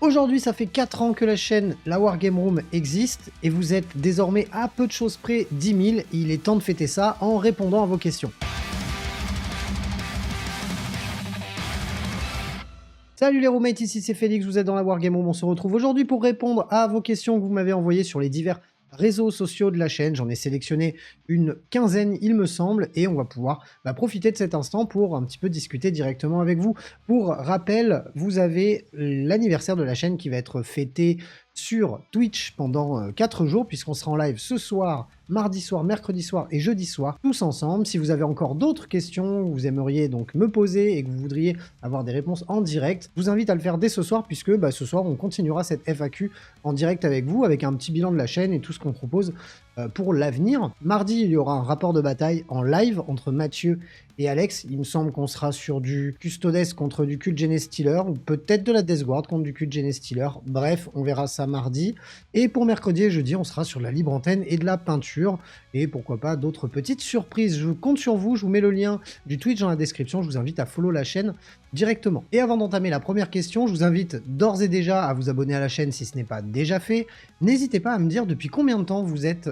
Aujourd'hui, ça fait 4 ans que la chaîne La Wargame Room existe et vous êtes désormais à peu de choses près 10 000. Il est temps de fêter ça en répondant à vos questions. Salut les roommates, ici c'est Félix, vous êtes dans la Wargame Room. On se retrouve aujourd'hui pour répondre à vos questions que vous m'avez envoyées sur les divers réseaux sociaux de la chaîne. J'en ai sélectionné une quinzaine, il me semble, et on va pouvoir profiter de cet instant pour un petit peu discuter directement avec vous. Pour rappel, vous avez l'anniversaire de la chaîne qui va être fêté sur Twitch pendant 4 jours, puisqu'on sera en live ce soir, mardi soir, mercredi soir et jeudi soir, tous ensemble. Si vous avez encore d'autres questions que vous aimeriez donc me poser et que vous voudriez avoir des réponses en direct, je vous invite à le faire dès ce soir, puisque ce soir, on continuera cette FAQ en direct avec vous, avec un petit bilan de la chaîne et tout ce qu'on propose pour l'avenir. Mardi, il y aura un rapport de bataille en live entre Mathieu et Alex. Il me semble qu'on sera sur du Custodes contre du Cult Genestealer, ou peut-être de la Death Guard contre du Cult Genestealer. Bref, on verra ça mardi. Et pour mercredi et jeudi, on sera sur la libre antenne et de la peinture. Et pourquoi pas d'autres petites surprises. Je compte sur vous, je vous mets le lien du Twitch dans la description. Je vous invite à follow la chaîne directement. Et avant d'entamer la première question, je vous invite d'ores et déjà à vous abonner à la chaîne si ce n'est pas déjà fait. N'hésitez pas à me dire depuis combien de temps vous êtes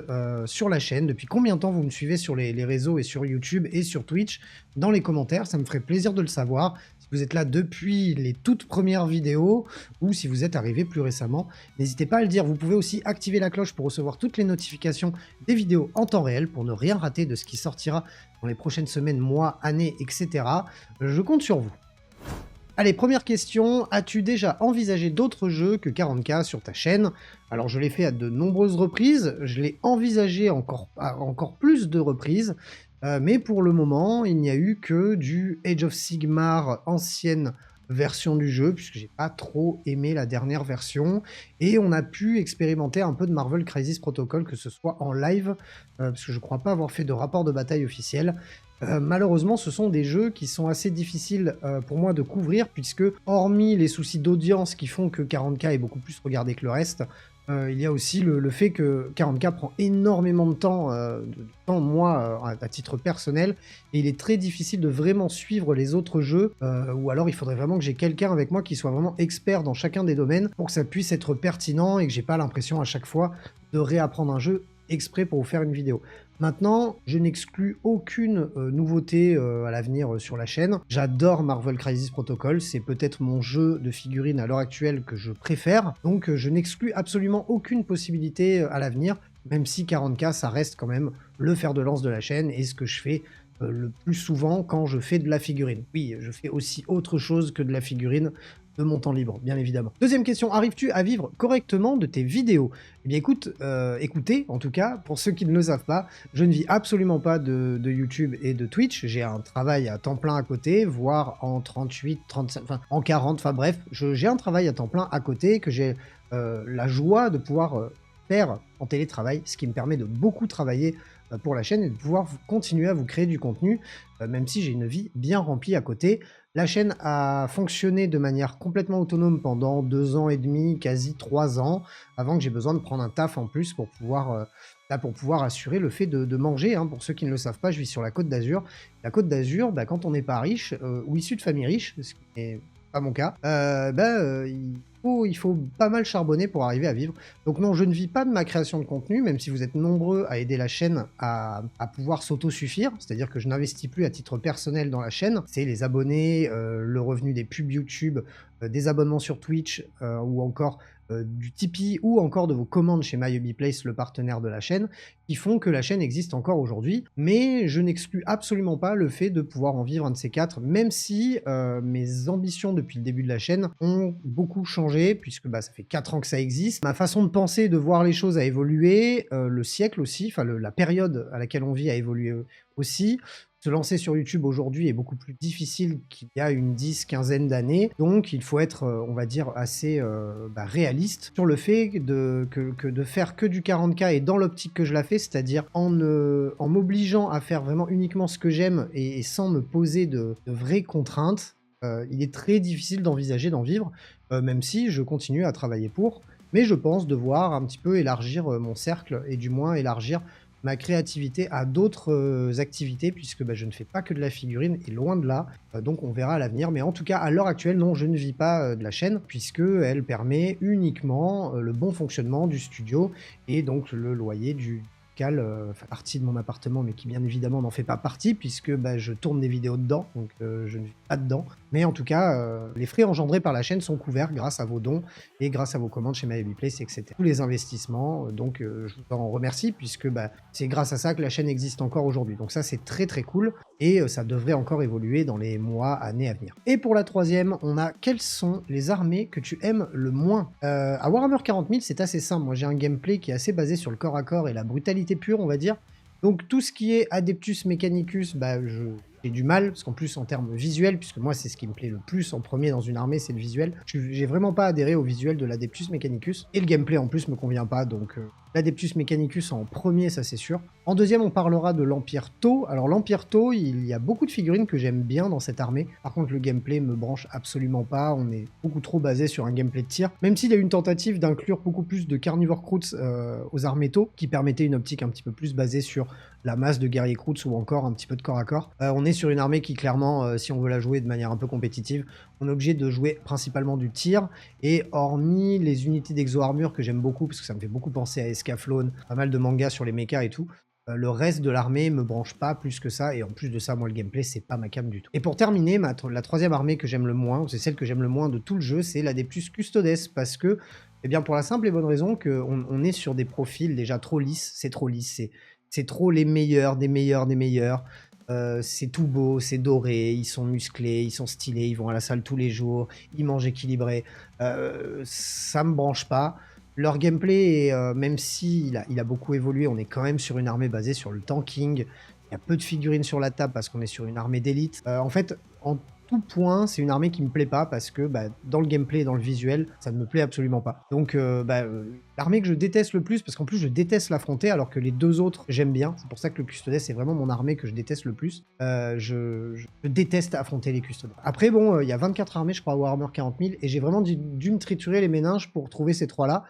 sur la chaîne, depuis combien de temps vous me suivez sur les réseaux et sur YouTube et sur Twitch dans les commentaires. Ça me ferait plaisir de le savoir. Si vous êtes là depuis les toutes premières vidéos ou si vous êtes arrivé plus récemment, n'hésitez pas à le dire. Vous pouvez aussi activer la cloche pour recevoir toutes les notifications des vidéos en temps réel pour ne rien rater de ce qui sortira dans les prochaines semaines, mois, années, etc. Je compte sur vous. Allez, première question, as-tu déjà envisagé d'autres jeux que 40K sur ta chaîne? Alors je l'ai fait à de nombreuses reprises, je l'ai envisagé à encore plus de reprises, mais pour le moment, il n'y a eu que du Age of Sigmar ancienne version du jeu, puisque j'ai pas trop aimé la dernière version, et on a pu expérimenter un peu de Marvel Crisis Protocol, que ce soit en live, parce que je crois pas avoir fait de rapport de bataille officiel. Malheureusement, ce sont des jeux qui sont assez difficiles pour moi de couvrir, puisque hormis les soucis d'audience qui font que 40K est beaucoup plus regardé que le reste, il y a aussi le fait que 40K prend énormément de temps, moi, à titre personnel, et il est très difficile de vraiment suivre les autres jeux, ou alors il faudrait vraiment que j'ai quelqu'un avec moi qui soit vraiment expert dans chacun des domaines pour que ça puisse être pertinent et que j'ai pas l'impression à chaque fois de réapprendre un jeu exprès pour vous faire une vidéo. Maintenant, je n'exclus aucune nouveauté à l'avenir sur la chaîne. J'adore Marvel Crisis Protocol, c'est peut-être mon jeu de figurines à l'heure actuelle que je préfère, donc je n'exclus absolument aucune possibilité à l'avenir, même si 40K, ça reste quand même le fer de lance de la chaîne et ce que je fais le plus souvent quand je fais de la figurine. Oui, je fais aussi autre chose que de la figurine de mon temps libre, bien évidemment. Deuxième question, arrives-tu à vivre correctement de tes vidéos? Eh bien écoutez, en tout cas, pour ceux qui ne le savent pas, je ne vis absolument pas de YouTube et de Twitch. J'ai un travail à temps plein à côté, voire en 38, 35, enfin en 40, enfin bref, j'ai un travail à temps plein à côté que j'ai la joie de pouvoir faire en télétravail, ce qui me permet de beaucoup travailler pour la chaîne et de pouvoir continuer à vous créer du contenu, même si j'ai une vie bien remplie à côté. La chaîne a fonctionné de manière complètement autonome pendant 2 ans et demi, quasi 3 ans, avant que j'ai besoin de prendre un taf en plus pour pouvoir assurer le fait de manger. Hein. Pour ceux qui ne le savent pas, je vis sur la Côte d'Azur. La Côte d'Azur, quand on n'est pas riche, ou issu de famille riche, ce qui n'est pas mon cas, il faut pas mal charbonner pour arriver à vivre. Donc non, je ne vis pas de ma création de contenu, même si vous êtes nombreux à aider la chaîne à pouvoir s'auto-suffire, c'est-à-dire que je n'investis plus à titre personnel dans la chaîne, c'est les abonnés, le revenu des pubs YouTube, des abonnements sur Twitch, ou encore du Tipeee, ou encore de vos commandes chez MyUbiPlace, le partenaire de la chaîne, qui font que la chaîne existe encore aujourd'hui, mais je n'exclus absolument pas le fait de pouvoir en vivre un de ces quatre, même si mes ambitions depuis le début de la chaîne ont beaucoup changé, puisque ça fait 4 ans que ça existe. Ma façon de penser et de voir les choses a évolué, le siècle aussi, enfin la période à laquelle on vit a évolué aussi. Se lancer sur YouTube aujourd'hui est beaucoup plus difficile qu'il y a une quinzaine d'années, donc il faut être, on va dire, assez réaliste sur le fait de faire que du 40K et dans l'optique que je la fais, c'est-à-dire en m'obligeant à faire vraiment uniquement ce que j'aime et sans me poser de vraies contraintes. Il est très difficile d'envisager d'en vivre, même si je continue à travailler pour, mais je pense devoir un petit peu élargir mon cercle et du moins élargir ma créativité à d'autres activités, puisque bah, je ne fais pas que de la figurine, et loin de là. Donc on verra à l'avenir. Mais en tout cas, à l'heure actuelle, non, je ne vis pas de la chaîne, puisqu'elle permet uniquement le bon fonctionnement du studio, et donc le loyer du local fait partie de mon appartement, mais qui bien évidemment n'en fait pas partie, puisque bah, je tourne des vidéos dedans, donc je ne vis pas dedans. Mais en tout cas, les frais engendrés par la chaîne sont couverts grâce à vos dons et grâce à vos commandes chez MyBabyPlace, etc. Tous les investissements, donc je vous en remercie, puisque bah, c'est grâce à ça que la chaîne existe encore aujourd'hui. Donc ça, c'est très très cool, et ça devrait encore évoluer dans les mois, années à venir. Et pour la troisième, on a quelles sont les armées que tu aimes le moins? À Warhammer 40 000, c'est assez simple. Moi, j'ai un gameplay qui est assez basé sur le corps à corps et la brutalité pure, on va dire. Donc tout ce qui est Adeptus Mechanicus, bah, j'ai du mal, parce qu'en plus en termes visuels, puisque moi c'est ce qui me plaît le plus en premier dans une armée, c'est le visuel, j'ai vraiment pas adhéré au visuel de l'Adeptus Mechanicus, et le gameplay en plus me convient pas, donc l'Adeptus Mechanicus en premier, ça c'est sûr. En deuxième, on parlera de l'Empire Tau. Alors l'Empire Tau, il y a beaucoup de figurines que j'aime bien dans cette armée, par contre le gameplay me branche absolument pas, on est beaucoup trop basé sur un gameplay de tir, même s'il y a eu une tentative d'inclure beaucoup plus de Carnivore Krauts aux armées Tau, qui permettait une optique un petit peu plus basée sur la masse de guerriers Krauts ou encore un petit peu de corps à corps. On est sur une armée qui clairement, si on veut la jouer de manière un peu compétitive, on est obligé de jouer principalement du tir, et hormis les unités d'exo-armure que j'aime beaucoup, parce que ça me fait beaucoup penser à Escaflowne, pas mal de mangas sur les mechas et tout, le reste de l'armée me branche pas plus que ça, et en plus de ça, moi le gameplay c'est pas ma came du tout. Et pour terminer, la troisième armée que j'aime le moins, c'est celle que j'aime le moins de tout le jeu, c'est l'Adeptus Custodes, parce que, eh bien pour la simple et bonne raison qu'on est sur des profils déjà trop lisses, c'est trop les meilleurs des meilleurs des meilleurs. C'est tout beau, c'est doré, ils sont musclés, ils sont stylés, ils vont à la salle tous les jours, ils mangent équilibré. Ça me branche pas. Leur gameplay, même s'il il a beaucoup évolué, on est quand même sur une armée basée sur le tanking. Il y a peu de figurines sur la table parce qu'on est sur une armée d'élite. En fait, en tout point, c'est une armée qui me plaît pas parce que bah, dans le gameplay et dans le visuel, ça ne me plaît absolument pas. Donc l'armée que je déteste le plus, parce qu'en plus je déteste l'affronter alors que les deux autres j'aime bien, c'est pour ça que le Custodes c'est vraiment mon armée que je déteste le plus. Je déteste affronter les Custodes. Après bon, il y a 24 armées je crois à Warhammer 40 000 et j'ai vraiment dû me triturer les méninges pour trouver ces trois-là.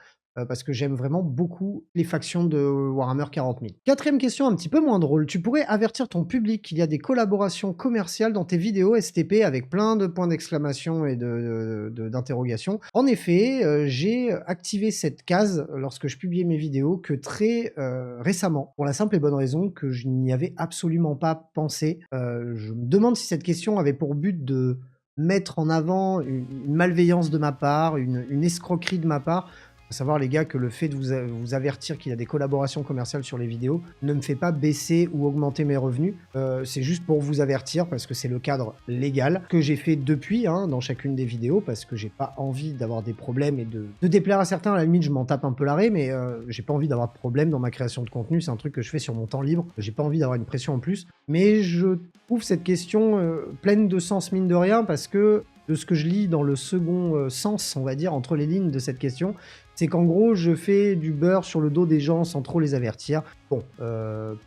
Parce que j'aime vraiment beaucoup les factions de Warhammer 40 000. Quatrième question, un petit peu moins drôle. Tu pourrais avertir ton public qu'il y a des collaborations commerciales dans tes vidéos STP avec plein de points d'exclamation et d'interrogation. En effet, j'ai activé cette case lorsque je publiais mes vidéos que très récemment, pour la simple et bonne raison que je n'y avais absolument pas pensé. Je me demande si cette question avait pour but de mettre en avant une malveillance de ma part, une escroquerie de ma part. À savoir les gars que le fait de vous avertir qu'il y a des collaborations commerciales sur les vidéos ne me fait pas baisser ou augmenter mes revenus. C'est juste pour vous avertir parce que c'est le cadre légal que j'ai fait depuis dans chacune des vidéos parce que j'ai pas envie d'avoir des problèmes et de déplaire à certains. À la limite je m'en tape un peu l'arrêt, mais j'ai pas envie d'avoir de problème dans ma création de contenu. C'est un truc que je fais sur mon temps libre. J'ai pas envie d'avoir une pression en plus. Mais je trouve cette question pleine de sens mine de rien parce que de ce que je lis dans le second sens, on va dire, entre les lignes de cette question, c'est qu'en gros, je fais du beurre sur le dos des gens sans trop les avertir. Bon,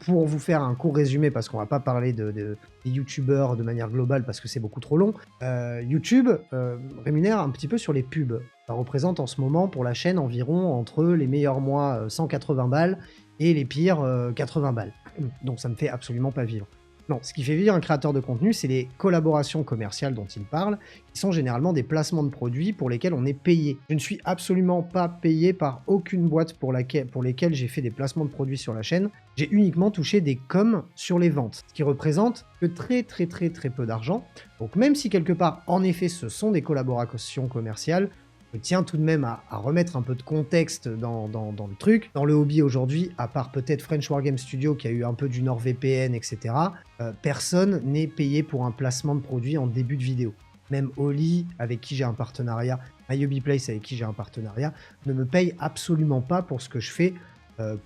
pour vous faire un court résumé, parce qu'on va pas parler des youtubeurs de manière globale, parce que c'est beaucoup trop long, YouTube rémunère un petit peu sur les pubs. Ça représente en ce moment pour la chaîne environ entre les meilleurs mois 180 balles et les pires 80 balles. Donc ça me fait absolument pas vivre. Non, ce qui fait vivre un créateur de contenu, c'est les collaborations commerciales dont il parle, qui sont généralement des placements de produits pour lesquels on est payé. Je ne suis absolument pas payé par aucune boîte pour lesquelles j'ai fait des placements de produits sur la chaîne. J'ai uniquement touché des coms sur les ventes, ce qui représente que très peu d'argent. Donc même si quelque part, en effet, ce sont des collaborations commerciales, je tiens tout de même à remettre un peu de contexte dans le truc. Dans le hobby aujourd'hui, à part peut-être French Wargame Studio qui a eu un peu du NordVPN, etc., personne n'est payé pour un placement de produit en début de vidéo. Même Oli, avec qui j'ai un partenariat, MyHobbyPlace, avec qui j'ai un partenariat, ne me paye absolument pas pour ce que je fais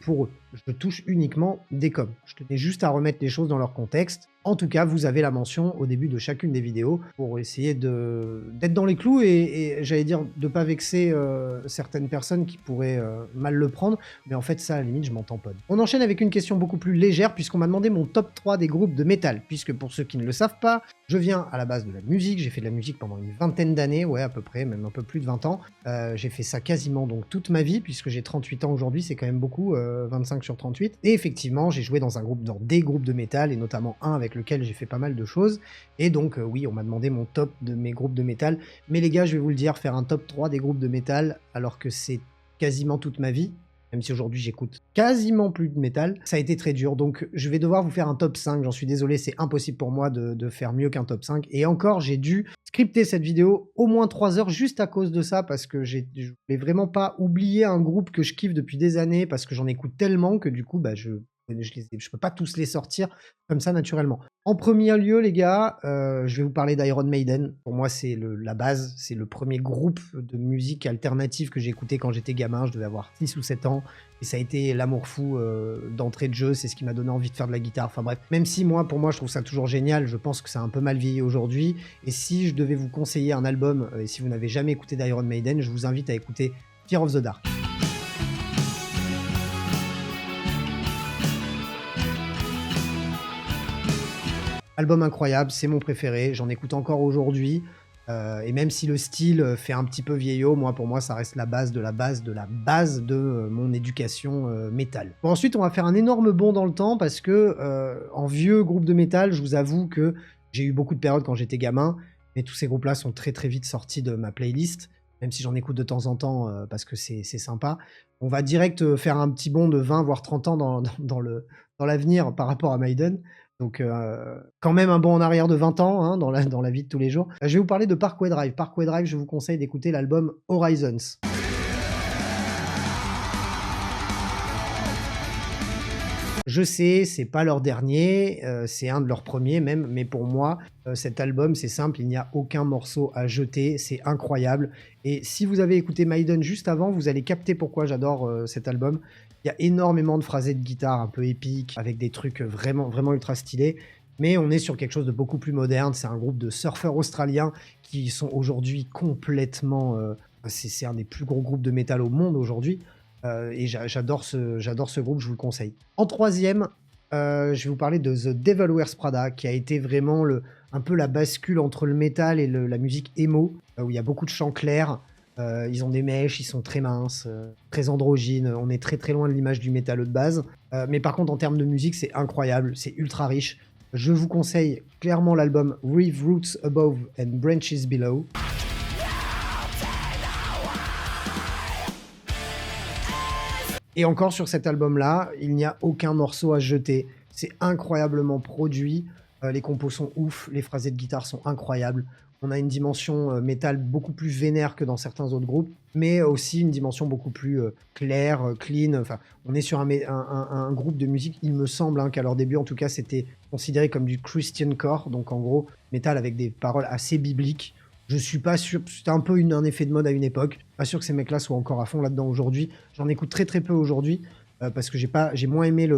pour eux. Je touche uniquement des coms. Je tenais juste à remettre les choses dans leur contexte. En tout cas, vous avez la mention au début de chacune des vidéos pour essayer d'être dans les clous et j'allais dire de pas vexer certaines personnes qui pourraient mal le prendre, mais en fait ça à la limite je m'en tamponne. On enchaîne avec une question beaucoup plus légère puisqu'on m'a demandé mon top 3 des groupes de métal, puisque pour ceux qui ne le savent pas, je viens à la base de la musique, j'ai fait de la musique pendant une vingtaine d'années, ouais à peu près, même un peu plus de 20 ans. J'ai fait ça quasiment donc toute ma vie, puisque j'ai 38 ans aujourd'hui, c'est quand même beaucoup, 25 sur 38. Et effectivement, j'ai joué dans des groupes de métal, et notamment un avec lequel j'ai fait pas mal de choses. Et donc oui, on m'a demandé mon top de mes groupes de métal. Mais les gars, je vais vous le dire, faire un top 3 des groupes de métal, alors que c'est quasiment toute ma vie, même si aujourd'hui j'écoute quasiment plus de métal, ça a été très dur. Donc je vais devoir vous faire un top 5, j'en suis désolé, c'est impossible pour moi de faire mieux qu'un top 5. Et encore, j'ai dû scripter cette vidéo au moins 3 heures juste à cause de ça, parce que je voulais vraiment pas oublier un groupe que je kiffe depuis des années, parce que j'en écoute tellement que du coup, bah, je peux pas tous les sortir comme ça naturellement. En premier lieu, les gars, je vais vous parler d'Iron Maiden. Pour moi, c'est la base, c'est le premier groupe de musique alternative que j'ai écouté quand j'étais gamin. Je devais avoir 6 ou 7 ans. Et ça a été l'amour fou d'entrée de jeu. C'est ce qui m'a donné envie de faire de la guitare. Enfin bref, même si pour moi, je trouve ça toujours génial, je pense que ça a un peu mal vieilli aujourd'hui. Et si je devais vous conseiller un album, et si vous n'avez jamais écouté d'Iron Maiden, je vous invite à écouter Fear of the Dark. Album incroyable, c'est mon préféré, j'en écoute encore aujourd'hui. Et même si le style fait un petit peu vieillot, pour moi, ça reste la base de la base de la base de mon éducation métal. Bon, ensuite, on va faire un énorme bond dans le temps parce que en vieux groupe de métal, je vous avoue que j'ai eu beaucoup de périodes quand j'étais gamin, mais tous ces groupes-là sont très très vite sortis de ma playlist, même si j'en écoute de temps en temps parce que c'est sympa. On va direct faire un petit bond de 20 voire 30 ans dans l'avenir par rapport à Maiden. Donc quand même un bond en arrière de 20 ans hein, dans la vie de tous les jours. Je vais vous parler de Parkway Drive. Parkway Drive, je vous conseille d'écouter l'album Horizons. Je sais, c'est pas leur dernier, c'est un de leurs premiers même, mais pour moi, cet album, c'est simple, il n'y a aucun morceau à jeter, c'est incroyable. Et si vous avez écouté Maiden juste avant, vous allez capter pourquoi j'adore cet album. Il y a énormément de phrasés de guitare un peu épiques, avec des trucs vraiment, vraiment ultra stylés. Mais on est sur quelque chose de beaucoup plus moderne. C'est un groupe de surfeurs australiens qui sont aujourd'hui complètement... c'est un des plus gros groupes de métal au monde aujourd'hui. Et j'adore ce groupe, je vous le conseille. En troisième, je vais vous parler de The Devil Wears Prada, qui a été vraiment un peu la bascule entre le métal et la musique emo, où il y a beaucoup de chants clairs. Ils ont des mèches, ils sont très minces, très androgynes. On est très très loin de l'image du métalleux de base. Mais par contre, en termes de musique, c'est incroyable, c'est ultra riche. Je vous conseille clairement l'album With Roots Above and Branches Below. Et encore sur cet album-là, il n'y a aucun morceau à jeter. C'est incroyablement produit. Les compos sont ouf, les phrasés de guitare sont incroyables. On a une dimension métal beaucoup plus vénère que dans certains autres groupes, mais aussi une dimension beaucoup plus claire, clean. Enfin, on est sur un groupe de musique, il me semble, hein, qu'à leur début, en tout cas, c'était considéré comme du Christian core, donc en gros, métal avec des paroles assez bibliques. Je suis pas sûr, c'était un peu un effet de mode à une époque. Pas sûr que ces mecs-là soient encore à fond là-dedans aujourd'hui. J'en écoute très très peu aujourd'hui parce que j'ai moins aimé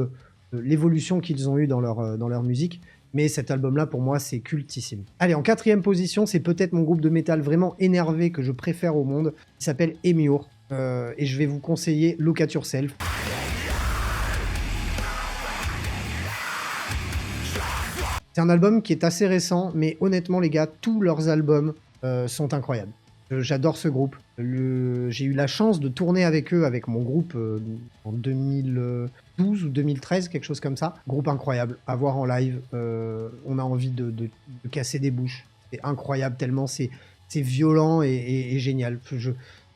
l'évolution qu'ils ont eu dans leur musique. Mais cet album-là, pour moi, c'est cultissime. Allez, en quatrième position, c'est peut-être mon groupe de métal vraiment énervé que je préfère au monde. Il s'appelle Emmure. Et je vais vous conseiller Look at Yourself. C'est un album qui est assez récent, mais honnêtement, les gars, tous leurs albums sont incroyables. J'adore ce groupe. J'ai eu la chance de tourner avec eux, avec mon groupe, en 2012 ou 2013, quelque chose comme ça. Groupe incroyable, à voir en live. On a envie de casser des bouches. C'est incroyable, tellement c'est violent et génial.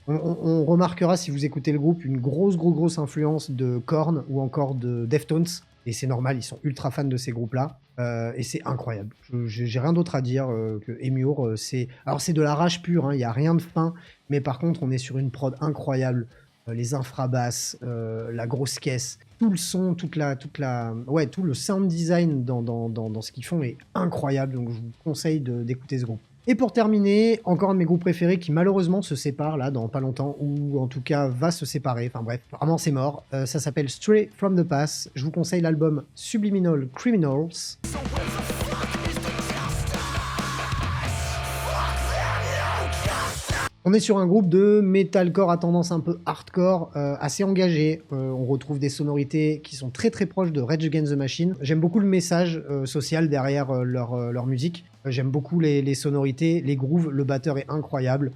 On remarquera, si vous écoutez le groupe, une grosse influence de Korn ou encore de Deftones. Et c'est normal, ils sont ultra fans de ces groupes-là. Et c'est incroyable. J'ai rien d'autre à dire que Emmure. Alors c'est de la rage pure, hein, il n'y a rien de fin. Mais par contre, on est sur une prod incroyable. Les infrabasses, la grosse caisse, tout le son, tout le sound design dans ce qu'ils font est incroyable. Donc je vous conseille d'écouter ce groupe. Et pour terminer, encore un de mes groupes préférés qui malheureusement se sépare là dans pas longtemps, ou en tout cas va se séparer, enfin bref, vraiment c'est mort. Ça s'appelle Stray from the Past. Je vous conseille l'album Subliminal Criminals. On est sur un groupe de metalcore à tendance un peu hardcore, assez engagé. On retrouve des sonorités qui sont très très proches de Rage Against the Machine. J'aime beaucoup le message social derrière leur musique. J'aime beaucoup les sonorités, les grooves, le batteur est incroyable.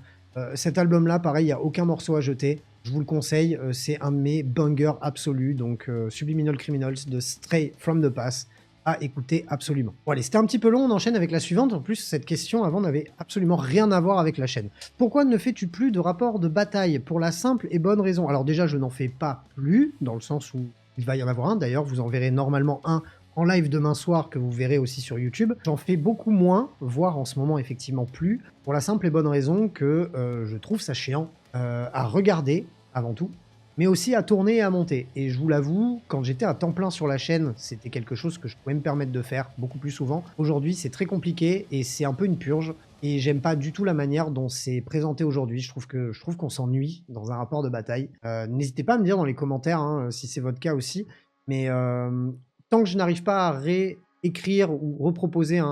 Cet album-là, pareil, il n'y a aucun morceau à jeter. Je vous le conseille, c'est un de mes bangers absolus. Donc Subliminal Criminals de Stray from the Past à écouter absolument. Bon allez, c'était un petit peu long, on enchaîne avec la suivante. En plus, cette question avant n'avait absolument rien à voir avec la chaîne. Pourquoi ne fais-tu plus de rapports de bataille? Pour la simple et bonne raison. Alors déjà, je n'en fais pas plus, dans le sens où il va y en avoir un. D'ailleurs, vous en verrez normalement un en live demain soir que vous verrez aussi sur YouTube. J'en fais beaucoup moins, voire en ce moment effectivement plus, pour la simple et bonne raison que je trouve ça chiant à regarder avant tout, mais aussi à tourner et à monter. Et je vous l'avoue, quand j'étais à temps plein sur la chaîne, c'était quelque chose que je pouvais me permettre de faire beaucoup plus souvent. Aujourd'hui, c'est très compliqué et c'est un peu une purge. Et j'aime pas du tout la manière dont c'est présenté aujourd'hui. Je trouve qu'on s'ennuie dans un rapport de bataille. N'hésitez pas à me dire dans les commentaires hein, si c'est votre cas aussi. Mais tant que je n'arrive pas à réécrire ou reproposer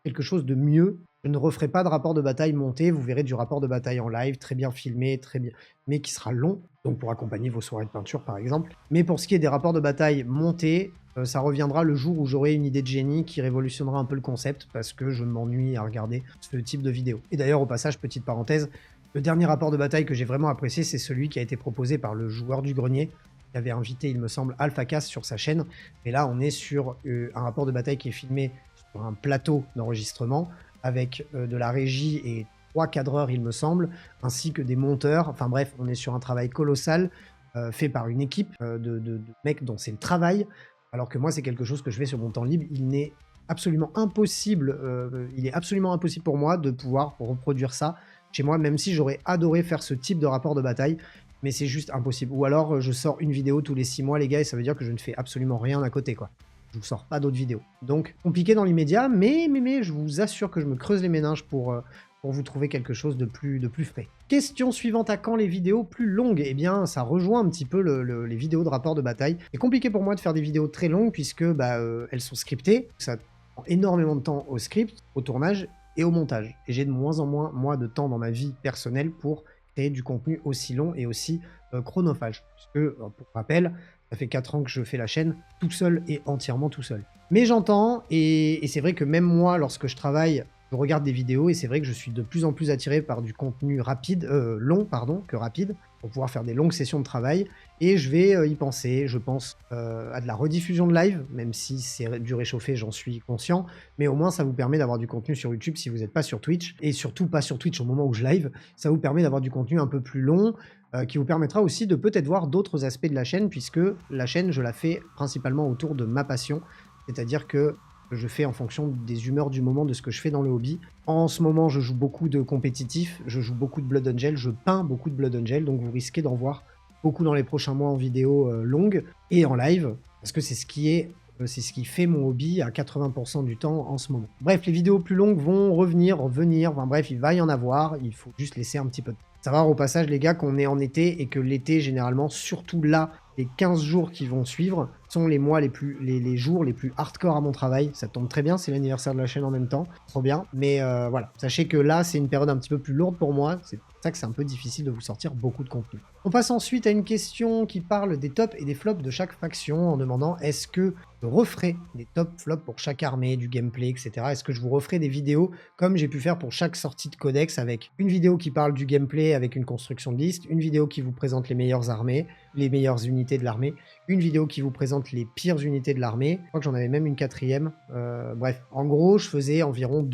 quelque chose de mieux, je ne referai pas de rapport de bataille monté. Vous verrez du rapport de bataille en live, très bien filmé, très bien, mais qui sera long, donc pour accompagner vos soirées de peinture par exemple. Mais pour ce qui est des rapports de bataille montés, ça reviendra le jour où j'aurai une idée de génie qui révolutionnera un peu le concept, parce que je m'ennuie à regarder ce type de vidéo. Et d'ailleurs, au passage, petite parenthèse, le dernier rapport de bataille que j'ai vraiment apprécié, c'est celui qui a été proposé par le joueur du grenier, qui avait invité, il me semble, AlphaCast sur sa chaîne. Et là, on est sur un rapport de bataille qui est filmé sur un plateau d'enregistrement, avec de la régie et 3 cadreurs, il me semble, ainsi que des monteurs. Enfin bref, on est sur un travail colossal, fait par une équipe de mecs dont c'est le travail, alors que moi, c'est quelque chose que je fais sur mon temps libre. Il est absolument impossible pour moi de pouvoir reproduire ça chez moi, même si j'aurais adoré faire ce type de rapport de bataille, mais c'est juste impossible. Ou alors, je sors une vidéo tous les 6 mois, les gars, et ça veut dire que je ne fais absolument rien à côté, quoi. Je vous sors pas d'autres vidéos. Donc, compliqué dans l'immédiat, mais je vous assure que je me creuse les méninges pour vous trouver quelque chose de plus frais. Question suivante, à quand les vidéos plus longues? Eh bien, ça rejoint un petit peu les vidéos de rapport de bataille. C'est compliqué pour moi de faire des vidéos très longues, puisque elles sont scriptées. Ça prend énormément de temps au script, au tournage et au montage. Et j'ai de moins en moins, moi, de temps dans ma vie personnelle pour créer du contenu aussi long et aussi chronophage. Puisque, pour rappel, ça fait 4 ans que je fais la chaîne tout seul et entièrement tout seul. Mais j'entends, et c'est vrai que même moi, lorsque je travaille, je regarde des vidéos, et c'est vrai que je suis de plus en plus attiré par du contenu long, que rapide, pour pouvoir faire des longues sessions de travail, et je vais y penser. Je pense à de la rediffusion de live, même si c'est du réchauffé, j'en suis conscient, mais au moins ça vous permet d'avoir du contenu sur YouTube si vous n'êtes pas sur Twitch, et surtout pas sur Twitch au moment où je live. Ça vous permet d'avoir du contenu un peu plus long, qui vous permettra aussi de peut-être voir d'autres aspects de la chaîne, puisque la chaîne, je la fais principalement autour de ma passion, c'est-à-dire que je fais en fonction des humeurs du moment, de ce que je fais dans le hobby. En ce moment, je joue beaucoup de compétitifs, je joue beaucoup de Blood Angel, je peins beaucoup de Blood Angel, donc vous risquez d'en voir beaucoup dans les prochains mois en vidéo longue et en live, parce que c'est ce qui fait mon hobby à 80% du temps en ce moment. Bref, les vidéos plus longues vont revenir, enfin bref, il va y en avoir, il faut juste laisser un petit peu de temps. Savoir au passage, les gars, qu'on est en été et que l'été, généralement, surtout là, les 15 jours qui vont suivre, sont les mois les jours les plus hardcore à mon travail. Ça tombe très bien, c'est l'anniversaire de la chaîne en même temps, trop bien. Mais voilà, sachez que là, c'est une période un petit peu plus lourde pour moi. C'est pour ça que c'est un peu difficile de vous sortir beaucoup de contenu. On passe ensuite à une question qui parle des tops et des flops de chaque faction, en demandant est-ce que je referai des top flops pour chaque armée, du gameplay, etc. Est-ce que je vous referai des vidéos comme j'ai pu faire pour chaque sortie de codex, avec une vidéo qui parle du gameplay avec une construction de liste, une vidéo qui vous présente les meilleures armées, les meilleures unités de l'armée, une vidéo qui vous présente les pires unités de l'armée. Je crois que j'en avais même une 4e. Bref, en gros, je faisais environ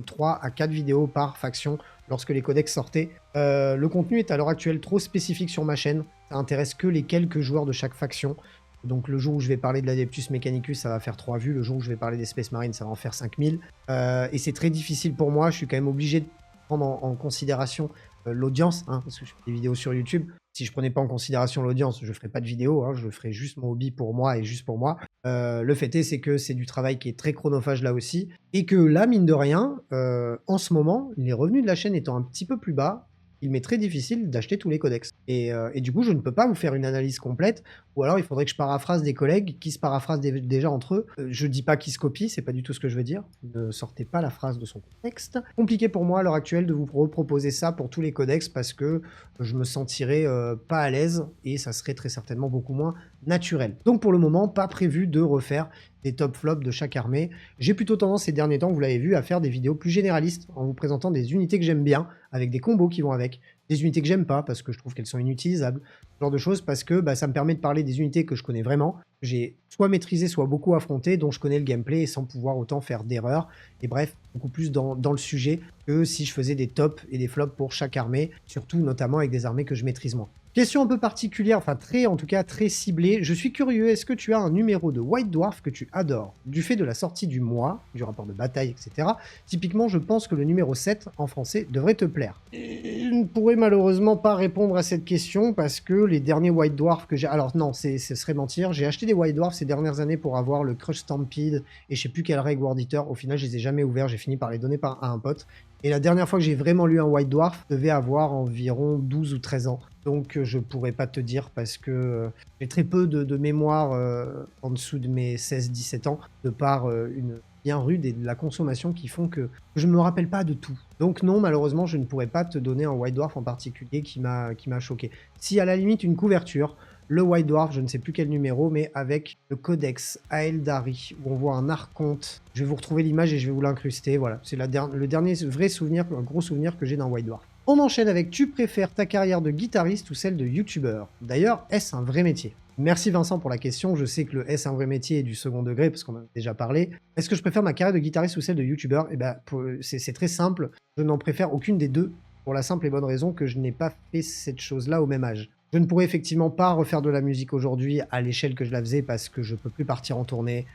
3 à 4 vidéos par faction lorsque les codex sortaient. Le contenu est à l'heure actuelle trop spécifique sur ma chaîne. Ça intéresse que les quelques joueurs de chaque faction. Donc le jour où je vais parler de l'Adeptus Mechanicus, ça va faire 3 vues. Le jour où je vais parler des Space Marines, ça va en faire 5000. Et c'est très difficile pour moi. Je suis quand même obligé de prendre en considération l'audience, hein, parce que je fais des vidéos sur YouTube. Si je prenais pas en considération l'audience, je ferais pas de vidéo, hein, je ferais juste mon hobby pour moi et juste pour moi. Le fait est, c'est que c'est du travail qui est très chronophage là aussi, et que là, mine de rien, en ce moment, les revenus de la chaîne étant un petit peu plus bas, il m'est très difficile d'acheter tous les codex. Et du coup, je ne peux pas vous faire une analyse complète, ou alors il faudrait que je paraphrase des collègues qui se paraphrasent déjà entre eux. Je dis pas qu'ils se copient, c'est pas du tout ce que je veux dire. Ne sortez pas la phrase de son contexte. Compliqué pour moi à l'heure actuelle de vous reproposer ça pour tous les codex parce que je me sentirais pas à l'aise et ça serait très certainement beaucoup moins naturel. Donc pour le moment, pas prévu de refaire des top flops de chaque armée. J'ai plutôt tendance ces derniers temps, vous l'avez vu, à faire des vidéos plus généralistes en vous présentant des unités que j'aime bien, avec des combos qui vont avec, des unités que j'aime pas parce que je trouve qu'elles sont inutilisables, ce genre de choses parce que ça me permet de parler des unités que je connais vraiment, que j'ai soit maîtrisé, soit beaucoup affronté, dont je connais le gameplay et sans pouvoir autant faire d'erreurs. Et bref, beaucoup plus dans le sujet que si je faisais des tops et des flops pour chaque armée, surtout notamment avec des armées que je maîtrise moins. Question un peu particulière, enfin en tout cas très ciblée. Je suis curieux, est-ce que tu as un numéro de White Dwarf que tu adores? Du fait de la sortie du mois, du rapport de bataille, etc. Typiquement, je pense que le numéro 7 en français devrait te plaire. Et je ne pourrais malheureusement pas répondre à cette question parce que les derniers White Dwarf que j'ai... Alors non, ce serait mentir. J'ai acheté des White Dwarf ces dernières années pour avoir le Crush Stampede et je sais plus quelle règle War Eater. Au final, je les ai jamais ouverts, j'ai fini par les donner à un pote. Et la dernière fois que j'ai vraiment lu un White Dwarf devait avoir environ 12 ou 13 ans. Donc je pourrais pas te dire parce que j'ai très peu de mémoire en dessous de mes 16-17 ans, de par une bien rude et de la consommation qui font que je ne me rappelle pas de tout. Donc non, malheureusement, je ne pourrais pas te donner un White Dwarf en particulier qui m'a choqué. Si à la limite une couverture, le White Dwarf, je ne sais plus quel numéro, mais avec le Codex Aeldari, où on voit un archonte. Je vais vous retrouver l'image et je vais vous l'incruster. Voilà, c'est le dernier vrai souvenir, un gros souvenir que j'ai d'un White Dwarf. On enchaîne avec « Tu préfères ta carrière de guitariste ou celle de youtubeur ?» D'ailleurs, est-ce un vrai métier? Merci Vincent pour la question, je sais que le « est-ce un vrai métier » est du second degré, parce qu'on en a déjà parlé. Est-ce que je préfère ma carrière de guitariste ou celle de youtubeur? Eh ben, c'est très simple, je n'en préfère aucune des deux, pour la simple et bonne raison que je n'ai pas fait cette chose-là au même âge. Je ne pourrais effectivement pas refaire de la musique aujourd'hui à l'échelle que je la faisais parce que je peux plus partir en tournée,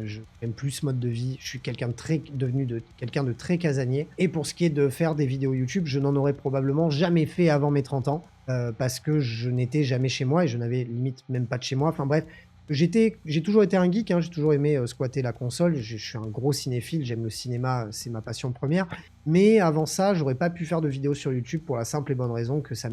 je n'aime plus ce mode de vie, je suis devenu quelqu'un de très casanier. Et pour ce qui est de faire des vidéos YouTube, je n'en aurais probablement jamais fait avant mes 30 ans parce que je n'étais jamais chez moi et je n'avais limite même pas de chez moi. Enfin bref, j'ai toujours été un geek, hein, j'ai toujours aimé squatter la console, je suis un gros cinéphile, j'aime le cinéma, c'est ma passion première. Mais avant ça, j'aurais pas pu faire de vidéos sur YouTube pour la simple et bonne raison que ça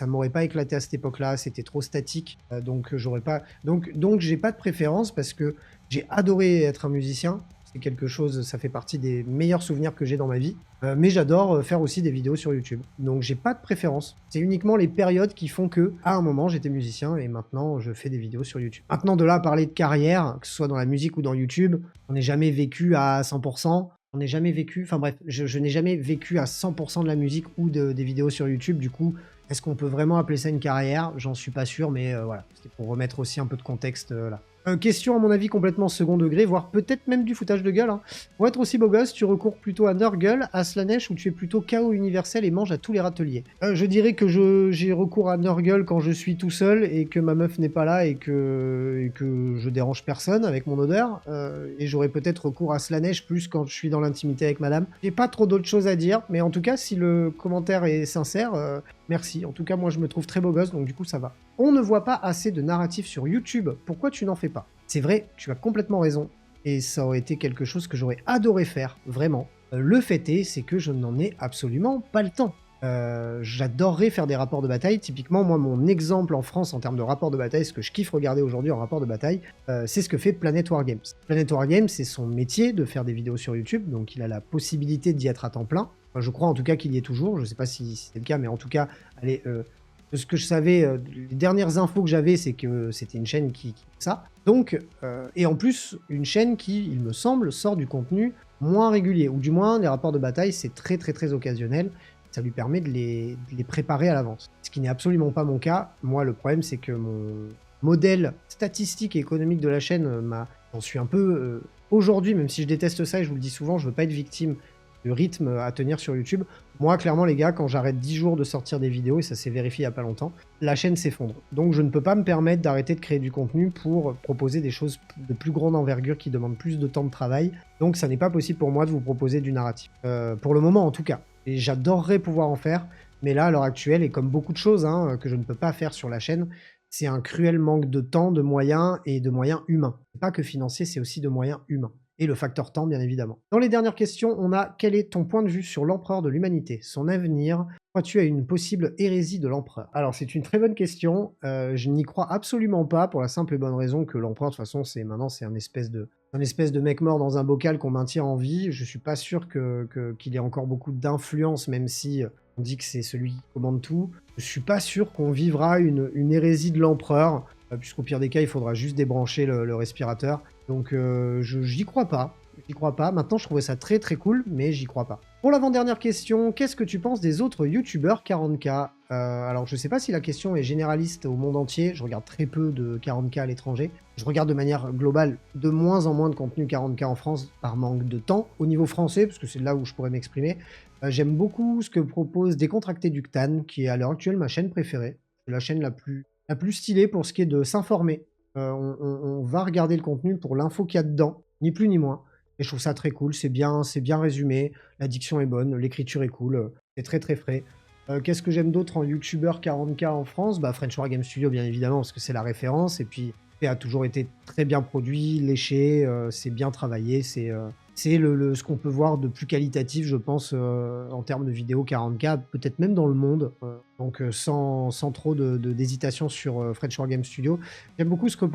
m'aurait pas éclaté à cette époque-là, c'était trop statique, donc j'aurais pas... Donc j'ai pas de préférence parce que j'ai adoré être un musicien, c'est quelque chose, ça fait partie des meilleurs souvenirs que j'ai dans ma vie, mais j'adore faire aussi des vidéos sur YouTube. Donc j'ai pas de préférence, c'est uniquement les périodes qui font que, à un moment, j'étais musicien et maintenant je fais des vidéos sur YouTube. Maintenant, de là à parler de carrière, que ce soit dans la musique ou dans YouTube, on n'est jamais vécu à 100%, on n'est jamais vécu, enfin bref, je n'ai jamais vécu à 100% de la musique ou des vidéos sur YouTube, du coup, est-ce qu'on peut vraiment appeler ça une carrière? J'en suis pas sûr, mais voilà, c'était pour remettre aussi un peu de contexte là. Question à mon avis complètement second degré, voire peut-être même du foutage de gueule. Hein. Pour être aussi beau gosse, tu recours plutôt à Nurgle, à Slanesh ou tu es plutôt KO universel et manges à tous les râteliers? Je dirais que j'ai recours à Nurgle quand je suis tout seul et que ma meuf n'est pas là et que je dérange personne avec mon odeur. Et j'aurais peut-être recours à Slanesh plus quand je suis dans l'intimité avec madame. J'ai pas trop d'autres choses à dire, mais en tout cas, si le commentaire est sincère, merci. En tout cas, moi, je me trouve très beau gosse, donc du coup, ça va. On ne voit pas assez de narratifs sur YouTube. Pourquoi tu n'en fais pas? C'est vrai, tu as complètement raison. Et ça aurait été quelque chose que j'aurais adoré faire, vraiment. Le fait est, c'est que je n'en ai absolument pas le temps. J'adorerais faire des rapports de bataille. Typiquement, moi, mon exemple en France en termes de rapports de bataille, ce que je kiffe regarder aujourd'hui en rapport de bataille, c'est ce que fait Planet War Games. Planet War Games, c'est son métier de faire des vidéos sur YouTube, donc il a la possibilité d'y être à temps plein. Enfin, je crois en tout cas qu'il y est toujours, je sais pas si c'est le cas, mais en tout cas, allez, de ce que je savais, les dernières infos que j'avais, c'est que c'était une chaîne qui ça. Donc, et en plus, une chaîne qui, il me semble, sort du contenu moins régulier, ou du moins, les rapports de bataille, c'est très très très occasionnel. Ça lui permet de les préparer à l'avance. Ce qui n'est absolument pas mon cas. Moi, le problème, c'est que mon modèle statistique et économique de la chaîne, j'en suis un peu... aujourd'hui, même si je déteste ça, et je vous le dis souvent, je veux pas être victime du rythme à tenir sur YouTube. Moi, clairement, les gars, quand j'arrête 10 jours de sortir des vidéos, et ça s'est vérifié il y a pas longtemps, la chaîne s'effondre. Donc, je ne peux pas me permettre d'arrêter de créer du contenu pour proposer des choses de plus grande envergure qui demandent plus de temps de travail. Donc, ça n'est pas possible pour moi de vous proposer du narratif. Pour le moment, en tout cas. Et j'adorerais pouvoir en faire, mais là, à l'heure actuelle, et comme beaucoup de choses hein, que je ne peux pas faire sur la chaîne, c'est un cruel manque de temps, de moyens et de moyens humains. Pas que financiers, c'est aussi de moyens humains. et le facteur temps, bien évidemment. Dans les dernières questions, on a quel est ton point de vue sur l'empereur de l'humanité, son avenir? Crois-tu à une possible hérésie de l'empereur? Alors, c'est une très bonne question. Je n'y crois absolument pas pour la simple et bonne raison que l'empereur, de toute façon, maintenant, c'est un espèce de mec mort dans un bocal qu'on maintient en vie. Je suis pas sûr qu'il ait encore beaucoup d'influence, même si on dit que c'est celui qui commande tout. Je suis pas sûr qu'on vivra une hérésie de l'empereur, puisqu'au pire des cas, il faudra juste débrancher le respirateur. Donc, j'y crois pas. J'y crois pas. Maintenant, je trouvais ça très très cool, mais j'y crois pas. Pour l'avant-dernière question, qu'est-ce que tu penses des autres youtubeurs 40K? Alors, je sais pas si la question est généraliste au monde entier. Je regarde très peu de 40K à l'étranger. Je regarde de manière globale de moins en moins de contenu 40K en France par manque de temps. Au niveau français, parce que c'est là où je pourrais m'exprimer, j'aime beaucoup ce que propose Décontracté Ductan, qui est à l'heure actuelle ma chaîne préférée. C'est la chaîne la plus stylée pour ce qui est de s'informer. On va regarder le contenu pour l'info qu'il y a dedans, ni plus ni moins. Et je trouve ça très cool, c'est bien résumé, la diction est bonne, l'écriture est cool, c'est très très frais. Qu'est-ce que j'aime d'autre en youtubeur 40K en France? Bah French War Game Studio bien évidemment, parce que c'est la référence, et puis il a toujours été très bien produit, léché, c'est bien travaillé, c'est ce qu'on peut voir de plus qualitatif, je pense, en termes de vidéos 40K, peut-être même dans le monde. Donc sans trop d'hésitation sur French War Game Studio. J'aime beaucoup ce que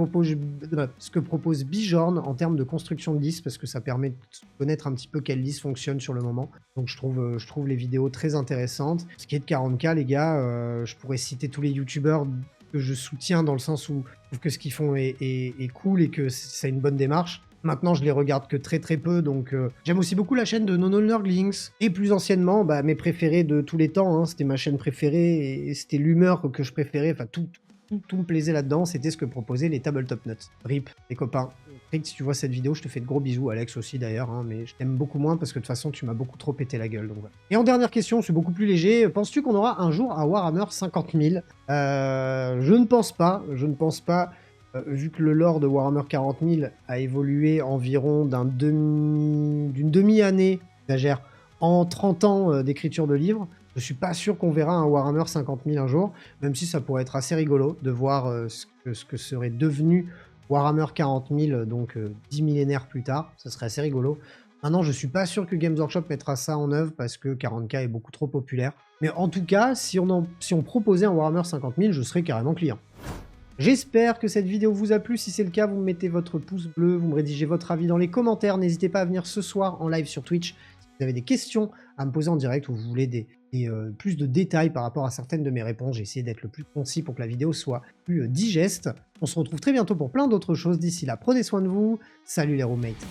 propose Bijorn en termes de construction de listes, parce que ça permet de connaître un petit peu quelle liste fonctionne sur le moment. Donc je trouve les vidéos très intéressantes. Ce qui est de 40K, les gars, je pourrais citer tous les youtubeurs que je soutiens, dans le sens où je trouve que ce qu'ils font est cool et que c'est une bonne démarche. Maintenant, je les regarde que très très peu, donc j'aime aussi beaucoup la chaîne de Nono Nurglings. Et plus anciennement, bah, mes préférés de tous les temps, hein, c'était ma chaîne préférée, et c'était l'humeur que je préférais, enfin tout me plaisait là-dedans, c'était ce que proposaient les Tabletop Nuts. RIP, les copains. Rick, si tu vois cette vidéo, je te fais de gros bisous, Alex aussi d'ailleurs, hein, mais je t'aime beaucoup moins parce que de toute façon, tu m'as beaucoup trop pété la gueule, donc voilà. Et en dernière question, c'est beaucoup plus léger, penses-tu qu'on aura un jour un Warhammer 50 000? Je ne pense pas, vu que le lore de Warhammer 40 000 a évolué environ d'une demi-année, j'exagère, en 30 ans d'écriture de livres, je suis pas sûr qu'on verra un Warhammer 50 000 un jour, même si ça pourrait être assez rigolo de voir ce que serait devenu Warhammer 40 000, donc 10 millénaires plus tard, ça serait assez rigolo. Maintenant, je suis pas sûr que Games Workshop mettra ça en œuvre parce que 40K est beaucoup trop populaire. Mais en tout cas, si on proposait un Warhammer 50 000, je serais carrément client. J'espère que cette vidéo vous a plu. Si c'est le cas, vous me mettez votre pouce bleu, vous me rédigez votre avis dans les commentaires. N'hésitez pas à venir ce soir en live sur Twitch si vous avez des questions à me poser en direct ou vous voulez plus de détails par rapport à certaines de mes réponses. J'ai essayé d'être le plus concis pour que la vidéo soit plus digeste. On se retrouve très bientôt pour plein d'autres choses. D'ici là, prenez soin de vous. Salut les roommates.